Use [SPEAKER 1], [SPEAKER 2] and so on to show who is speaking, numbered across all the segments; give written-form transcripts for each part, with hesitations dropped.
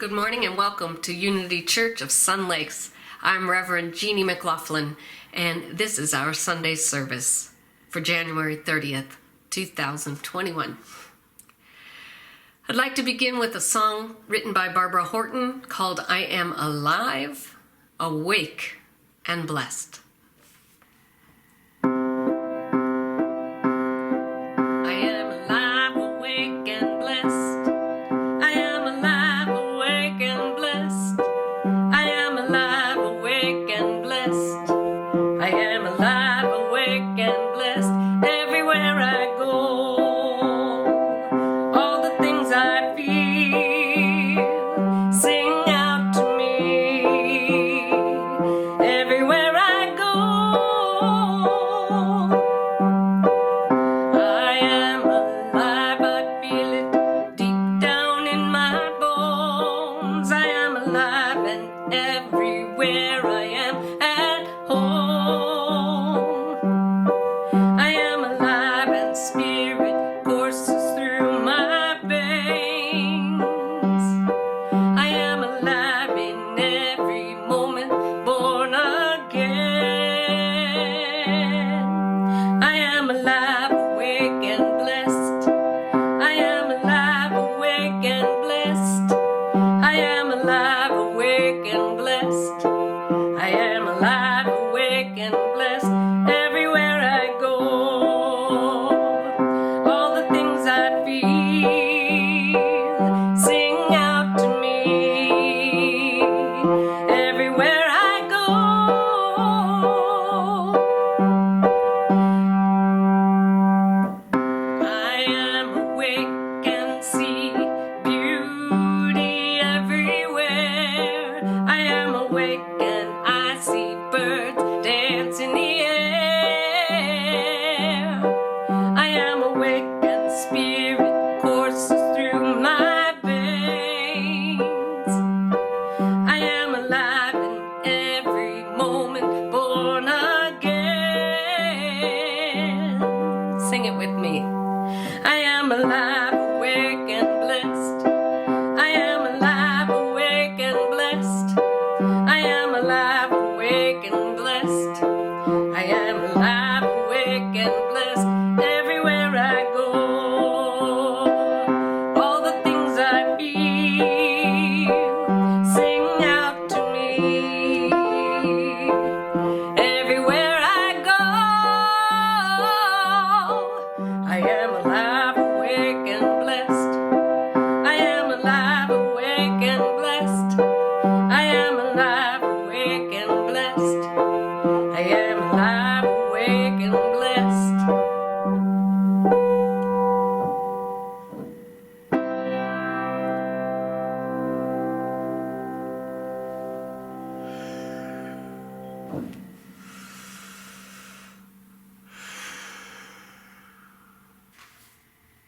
[SPEAKER 1] Good morning and welcome to Unity Church of Sun Lakes. I'm Reverend Jeanne MacLaughlin, and this is our Sunday service for January 30th, 2021. I'd like to begin with a song written by Barbara Horton called I Am Alive, Awake, and Blessed.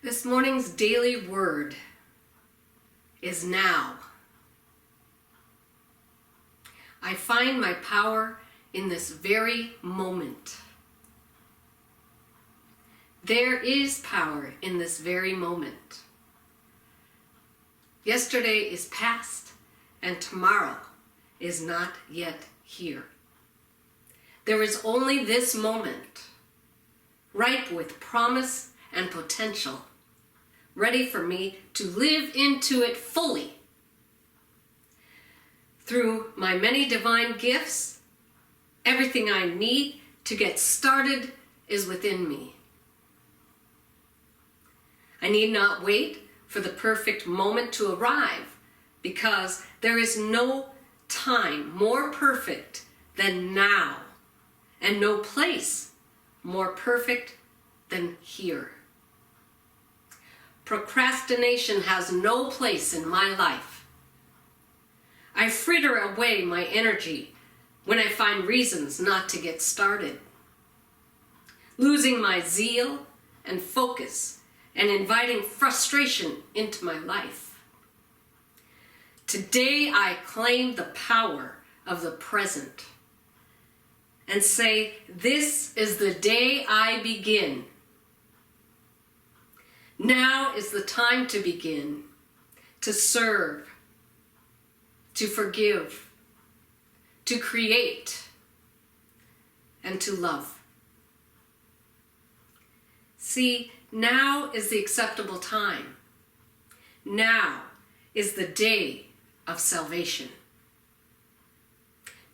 [SPEAKER 1] This morning's daily word is now. I find my power in this very moment. There is power in this very moment. Yesterday is past and tomorrow is not yet here. There is only this moment, ripe with promise and potential, ready for me to live into it fully. Through my many divine gifts, everything I need to get started is within me. I need not wait for the perfect moment to arrive, because there is no time more perfect than now, and no place more perfect than here. Procrastination has no place in my life. I fritter away my energy when I find reasons not to get started, losing my zeal and focus and inviting frustration into my life. Today I claim the power of the present and say, this is the day I begin. Now is the time to begin, to serve, to forgive, to create, and to love. See, now is the acceptable time. Now is the day of salvation.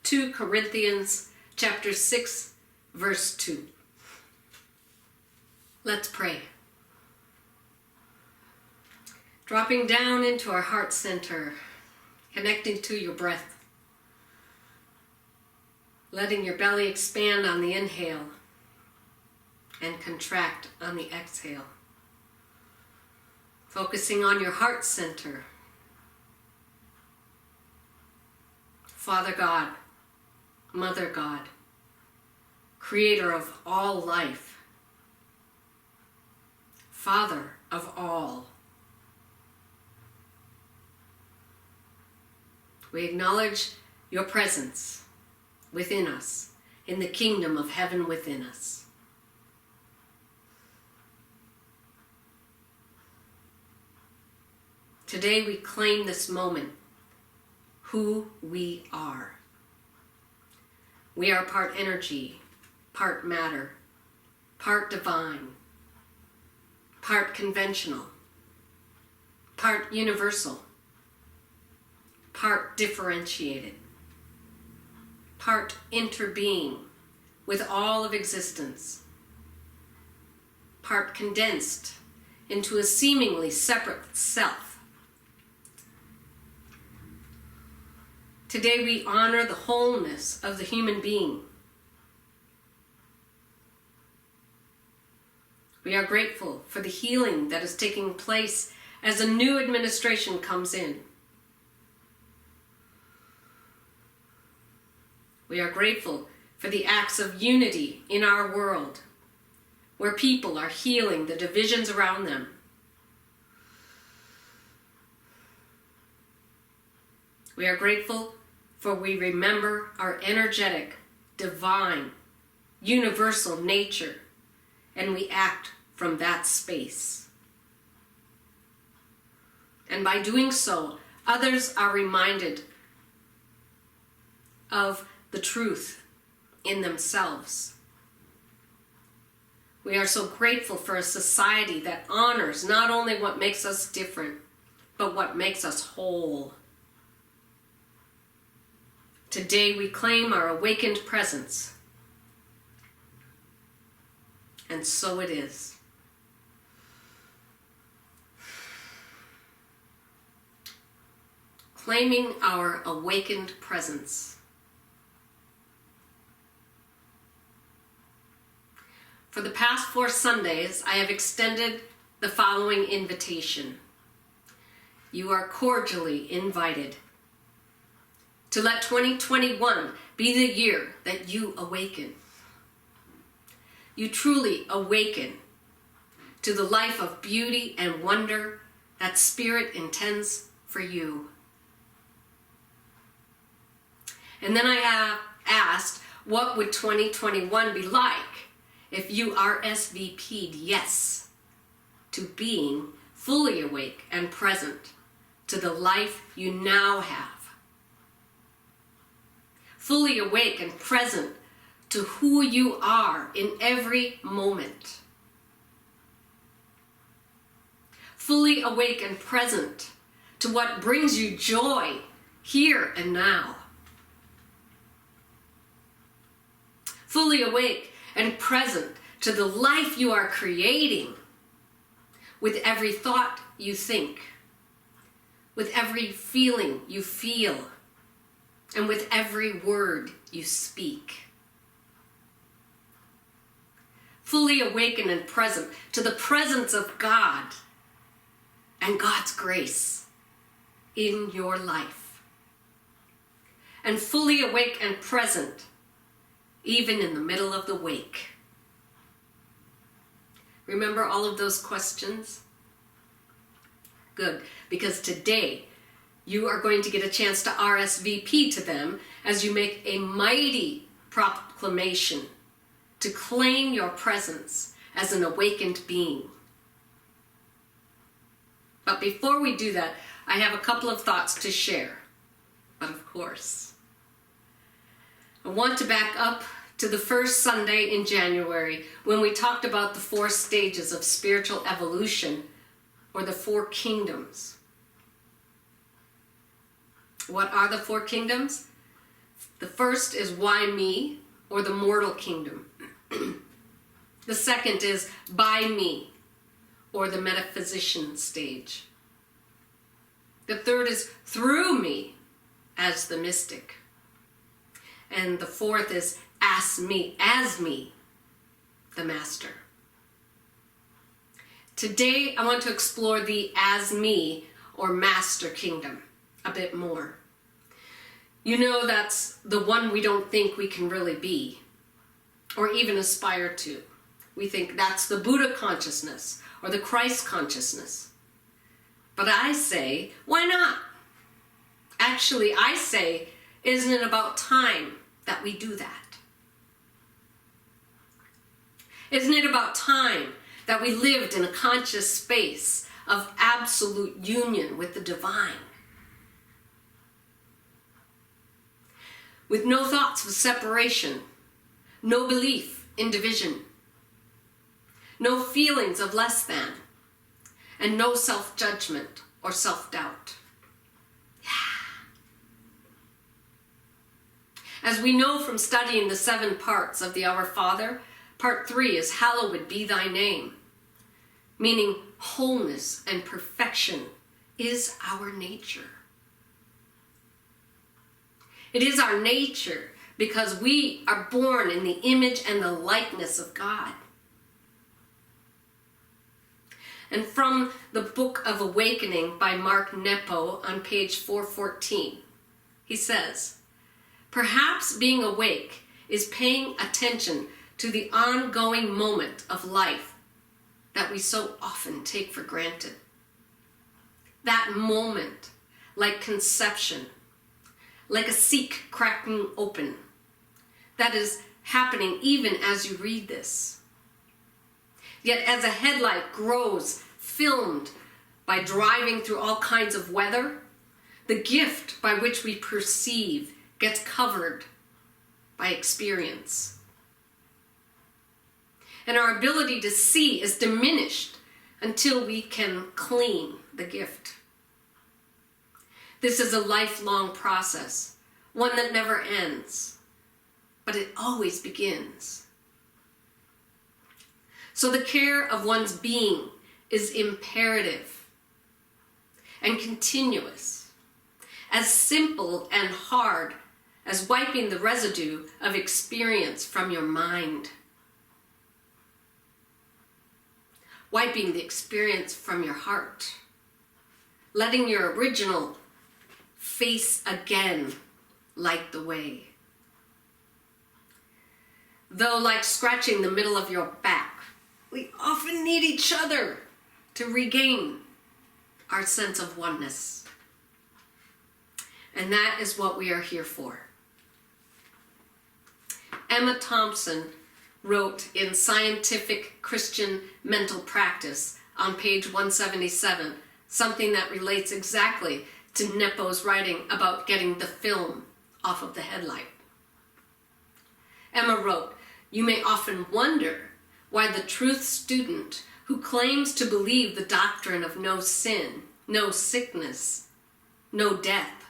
[SPEAKER 1] 2 Corinthians chapter 6, verse 2. Let's pray. Dropping down into our heart center, connecting to your breath. Letting your belly expand on the inhale and contract on the exhale. Focusing on your heart center. Father God, Mother God, Creator of all life, Father of all. We acknowledge your presence within us, in the kingdom of heaven within us. Today we claim this moment, who we are. We are part energy, part matter, part divine, part conventional, part universal, part differentiated, part interbeing with all of existence, part condensed into a seemingly separate self. Today we honor the wholeness of the human being. We are grateful for the healing that is taking place as a new administration comes in. We are grateful for the acts of unity in our world, where people are healing the divisions around them. We are grateful for we remember our energetic, divine, universal nature, and we act from that space. And by doing so, others are reminded of the truth in themselves. We are so grateful for a society that honors not only what makes us different, but what makes us whole. Today we claim our awakened presence. And so it is. Claiming our awakened presence. For the past 4 Sundays, I have extended the following invitation. You are cordially invited to let 2021 be the year that you awaken. You truly awaken to the life of beauty and wonder that Spirit intends for you. And then I have asked, what would 2021 be like if you RSVP'd yes to being fully awake and present to the life you now have? Fully awake and present to who you are in every moment. Fully awake and present to what brings you joy here and now. Fully awake and present to the life you are creating with every thought you think, with every feeling you feel, and with every word you speak. Fully awakened and present to the presence of God and God's grace in your life. And fully awake and present even in the middle of the wake. Remember all of those questions? Good, because today you are going to get a chance to RSVP to them as you make a mighty proclamation to claim your presence as an awakened being. But before we do that, I have a couple of thoughts to share. but of course. I want to back up to the first Sunday in January when we talked about the 4 stages of spiritual evolution, or the 4 kingdoms. What are the 4 kingdoms? The first is why me, or the mortal kingdom. The second is by me, or the metaphysician stage. The third is through me, as the mystic. And the fourth is as me, the master. Today, I want to explore the as me, or master kingdom, a bit more. You know, that's the one we don't think we can really be, or even aspire to. We think that's the Buddha consciousness, or the Christ consciousness. But I say, why not? Actually, I say, isn't it about time that we do that? Isn't it about time that we lived in a conscious space of absolute union with the divine? With no thoughts of separation, no belief in division, no feelings of less than, and no self-judgment or self-doubt. As we know from studying the 7 parts of the Our Father, part 3 is hallowed be thy name, meaning wholeness and perfection is our nature. It is our nature because we are born in the image and the likeness of God. And from the Book of Awakening by Mark Nepo on page 414, he says, perhaps being awake is paying attention to the ongoing moment of life that we so often take for granted. That moment, like conception, like a seek cracking open, that is happening even as you read this. Yet as a headlight grows, filmed by driving through all kinds of weather, the gift by which we perceive gets covered by experience. And our ability to see is diminished until we can clean the gift. This is a lifelong process, one that never ends, but it always begins. So the care of one's being is imperative and continuous, as simple and hard as wiping the residue of experience from your mind. Wiping the experience from your heart. Letting your original face again light the way. Though like scratching the middle of your back, we often need each other to regain our sense of oneness. And that is what we are here for. Emma Thompson wrote in Scientific Christian Mental Practice on page 177 something that relates exactly to Nepo's writing about getting the film off of the headlight. Emma wrote, "You may often wonder why the truth student who claims to believe the doctrine of no sin, no sickness, no death,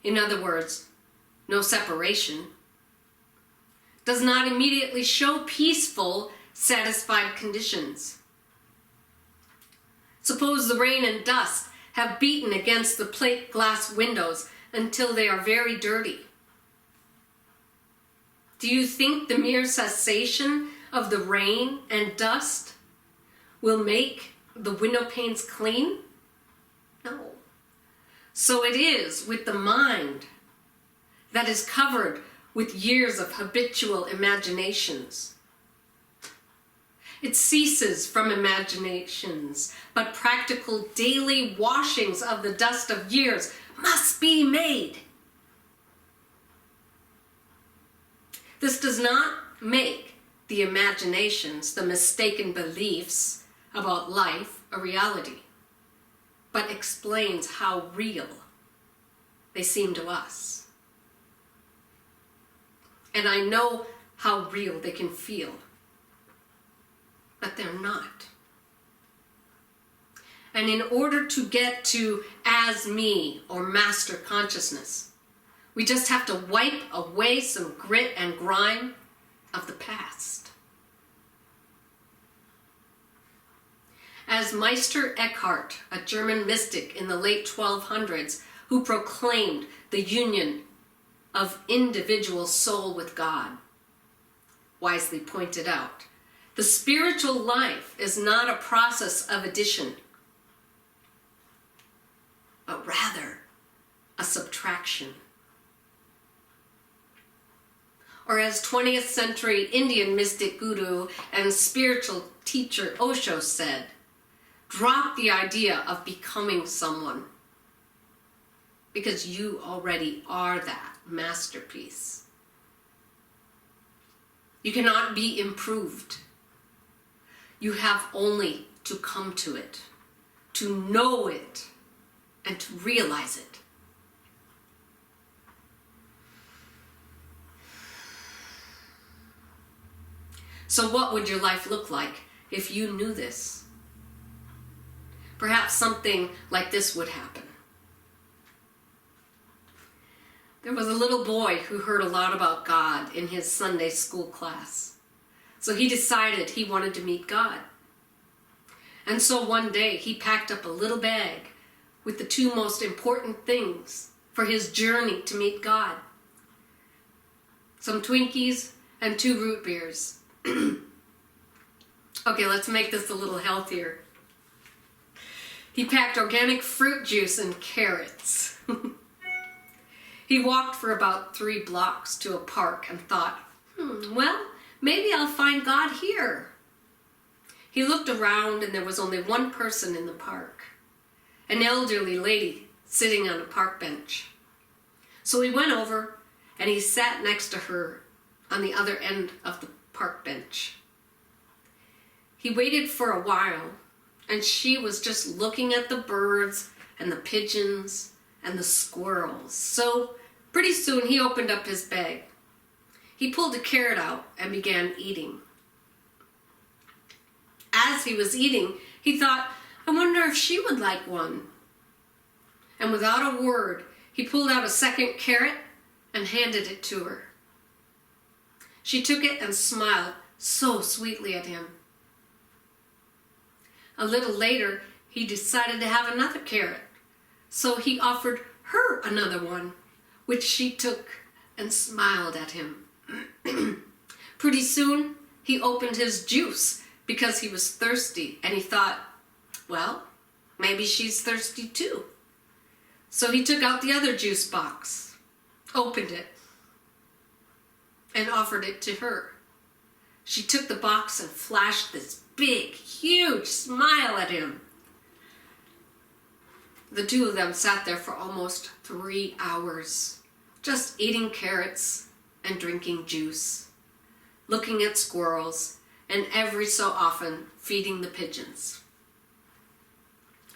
[SPEAKER 1] in other words, no separation, does not immediately show peaceful, satisfied conditions. Suppose the rain and dust have beaten against the plate glass windows until they are very dirty. Do you think the mere cessation of the rain and dust will make the window panes clean? No. So it is with the mind that is covered with years of habitual imaginations. It ceases from imaginations, but practical daily washings of the dust of years must be made. This does not make the imaginations, the mistaken beliefs about life, a reality, but explains how real they seem to us. And I know how real they can feel, but they're not. And in order to get to as me or master consciousness, we just have to wipe away some grit and grime of the past. As Meister Eckhart, a German mystic in the late 1200s who proclaimed the union of individual soul with God, wisely pointed out, the spiritual life is not a process of addition, but rather a subtraction. Or as 20th century Indian mystic guru and spiritual teacher Osho said, drop the idea of becoming someone, because you already are that masterpiece. You cannot be improved. You have only to come to it, to know it, and to realize it. So what would your life look like if you knew this? Perhaps something like this would happen. There was a little boy who heard a lot about God in his Sunday school class. So he decided he wanted to meet God. And so one day he packed up a little bag with the two most important things for his journey to meet God. Some Twinkies and 2 root beers. Okay, let's make this a little healthier. He packed organic fruit juice and carrots. He walked for about 3 blocks to a park and thought, well, maybe I'll find God here. He looked around and there was only one person in the park, an elderly lady sitting on a park bench. So he went over and he sat next to her on the other end of the park bench. He waited for a while and she was just looking at the birds and the pigeons and the squirrels. So pretty soon he opened up his bag. He pulled a carrot out and began eating. As he was eating, he thought, I wonder if she would like one. And without a word, he pulled out a second carrot and handed it to her. She took it and smiled so sweetly at him. A little later, he decided to have another carrot. So he offered her another one, which she took and smiled at him. Pretty soon, he opened his juice because he was thirsty, and he thought, well, maybe she's thirsty too. So he took out the other juice box, opened it, and offered it to her. She took the box and flashed this big, huge smile at him. The two of them sat there for almost 3 hours, just eating carrots and drinking juice, looking at squirrels, and every so often feeding the pigeons.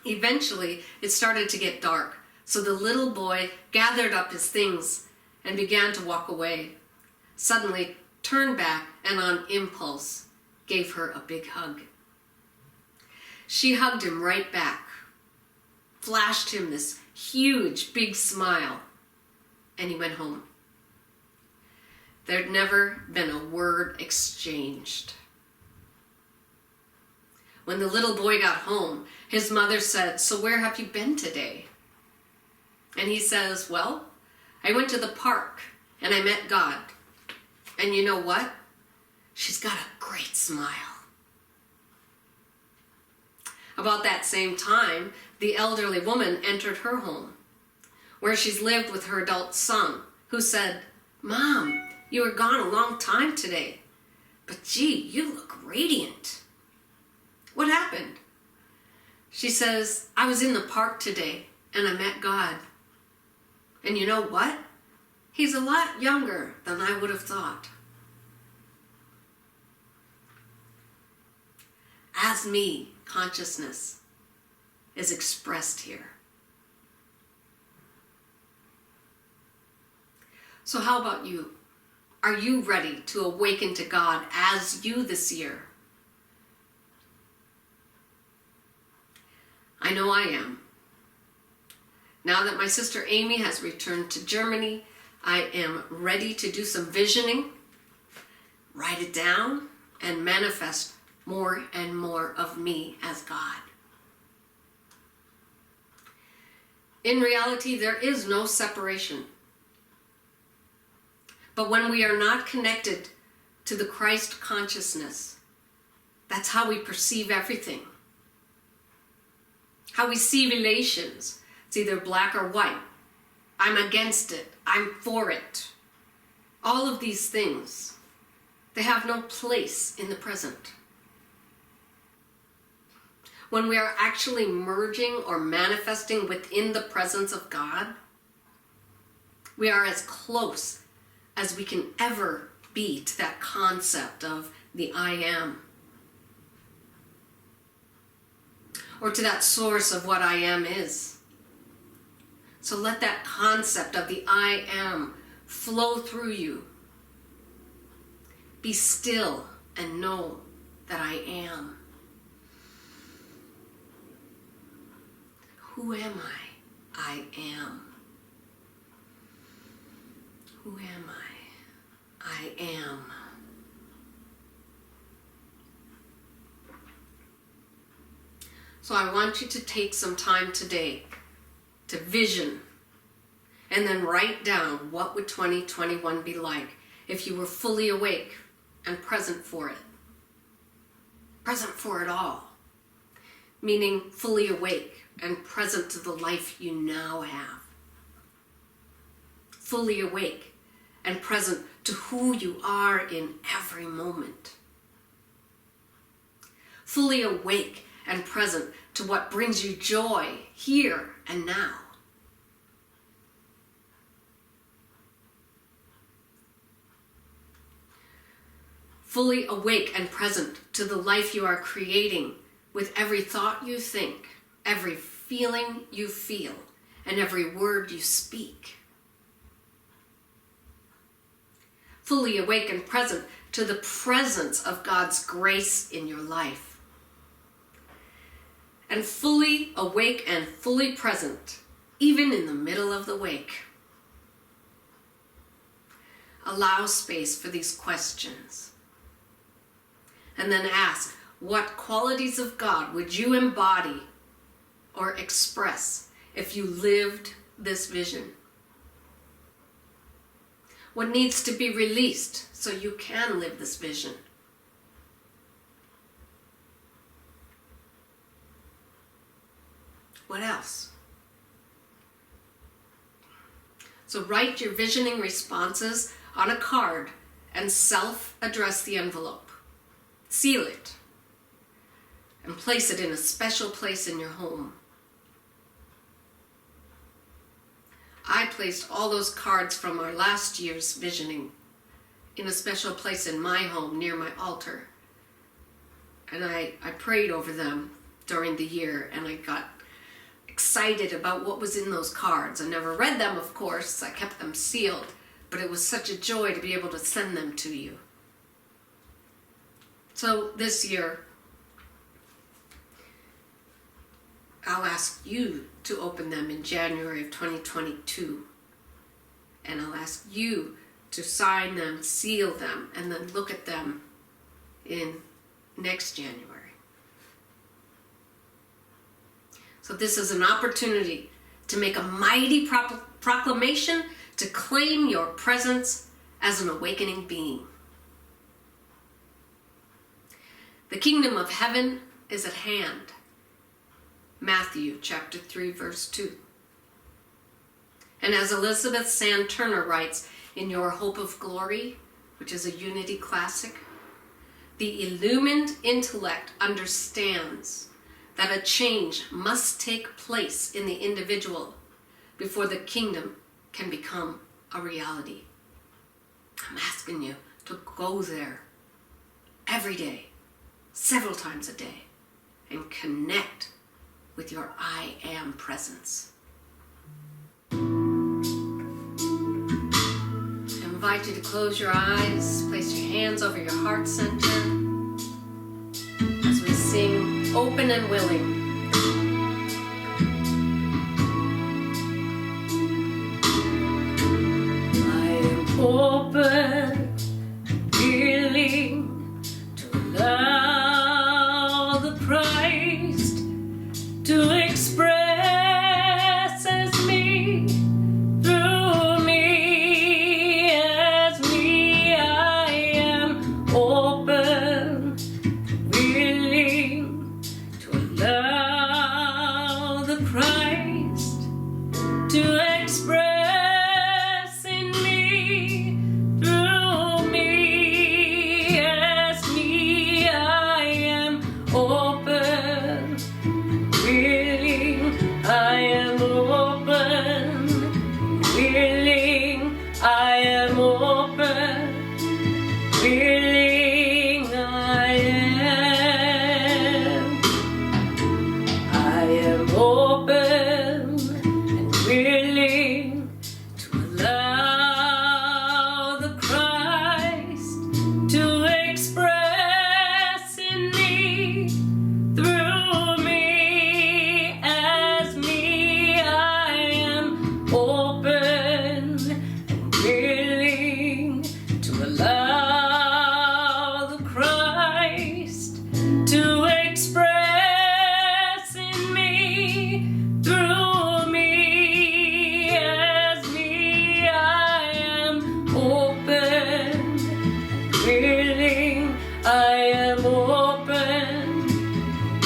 [SPEAKER 1] Eventually, it started to get dark, so the little boy gathered up his things and began to walk away. Suddenly, turned back and on impulse, gave her a big hug. She hugged him right back, flashed him this huge, big smile, and he went home. There'd never been a word exchanged. When the little boy got home, his mother said, so where have you been today? And he says, well, I went to the park and I met God. And you know what? She's got a great smile. About that same time, the elderly woman entered her home, where she's lived with her adult son, who said, Mom, you were gone a long time today, but gee, you look radiant. What happened? She says, I was in the park today and I met God. And you know what? He's a lot younger than I would have thought. As me, consciousness is expressed here. So how about you? Are you ready to awaken to God as you this year? I know I am. Now that my sister Amy has returned to Germany, I am ready to do some visioning, write it down, and manifest more and more of me as God. In reality, there is no separation. But when we are not connected to the Christ consciousness, that's how we perceive everything. How we see relations. It's either black or white. I'm against it. I'm for it. All of these things, they have no place in the present. When we are actually merging or manifesting within the presence of God, we are as close as we can ever be to that concept of the I am, or to that source of what I am is. So let that concept of the I am flow through you. Be still and know that I am. Who am I? I am. Who am I? I am. So I want you to take some time today to vision and then write down what would 2021 be like if you were fully awake and present for it. Present for it all. Meaning fully awake and present to the life you now have. Fully awake and present to who you are in every moment. Fully awake and present to what brings you joy here and now. Fully awake and present to the life you are creating with every thought you think, every feeling you feel, and every word you speak. Fully awake and present to the presence of God's grace in your life. And fully awake and fully present, even in the middle of the wake. Allow space for these questions. And then ask, what qualities of God would you embody or express if you lived this vision? What needs to be released so you can live this vision? What else? So write your visioning responses on a card and self-address the envelope. Seal it and place it in a special place in your home. I placed all those cards from our last year's visioning in a special place in my home near my altar. And I prayed over them during the year, and I got excited about what was in those cards. I never read them, of course. I kept them sealed, but it was such a joy to be able to send them to you. So this year, I'll ask you to open them in January of 2022. And I'll ask you to sign them, seal them, and then look at them in next January. So this is an opportunity to make a mighty proclamation to claim your presence as an awakening being. The kingdom of heaven is at hand. Matthew chapter 3, verse 2. And as Elizabeth Sand Turner writes in Your Hope of Glory, which is a Unity classic, the illumined intellect understands that a change must take place in the individual before the kingdom can become a reality. I'm asking you to go there every day, several times a day, and connect with your I am presence. invite you to close your eyes, place your hands over your heart center as we sing Open and Willing. I am open, willing to allow the Christ to express as me. Through me, as me, I am open, willing to allow the Christ to express in me. Through me, as me, I am open, willing, I am open, willing, I am open, willing, I am. I am open and willing to allow the Christ to express in me. Through me, as me, I am open and willing to allow the Christ to express in me. Through me, as me, I am open and willing, I am open,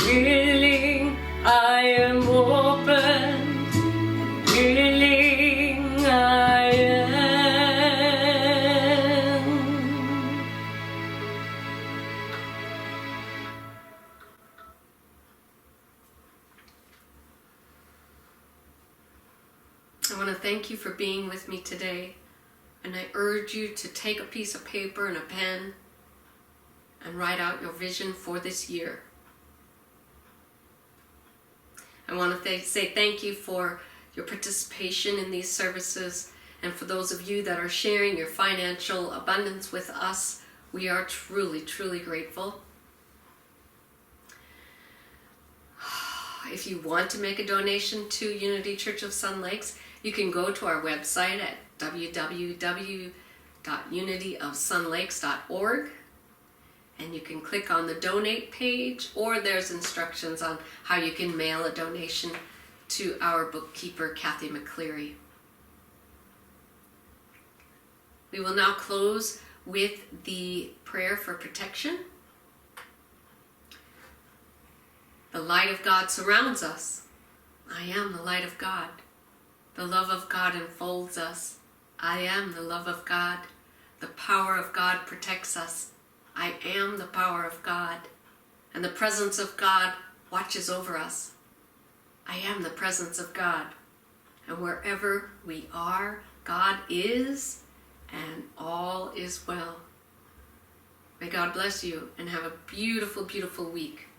[SPEAKER 1] willing, I am open, willing, I am. I want to thank you for being with me today, and I urge you to take a piece of paper and a pen and write out your vision for this year. I want to say thank you for your participation in these services, and for those of you that are sharing your financial abundance with us. We are truly, truly grateful. If you want to make a donation to Unity Church of Sun Lakes, you can go to our website at www.unityofsunlakes.org, and you can click on the donate page, or there's instructions on how you can mail a donation to our bookkeeper, Kathy McCleary. We will now close with the prayer for protection. The light of God surrounds us. I am the light of God. The love of God enfolds us. I am the love of God. The power of God protects us. I am the power of God. And the presence of God watches over us. I am the presence of God. And wherever we are, God is, and all is well. May God bless you and have a beautiful, beautiful week.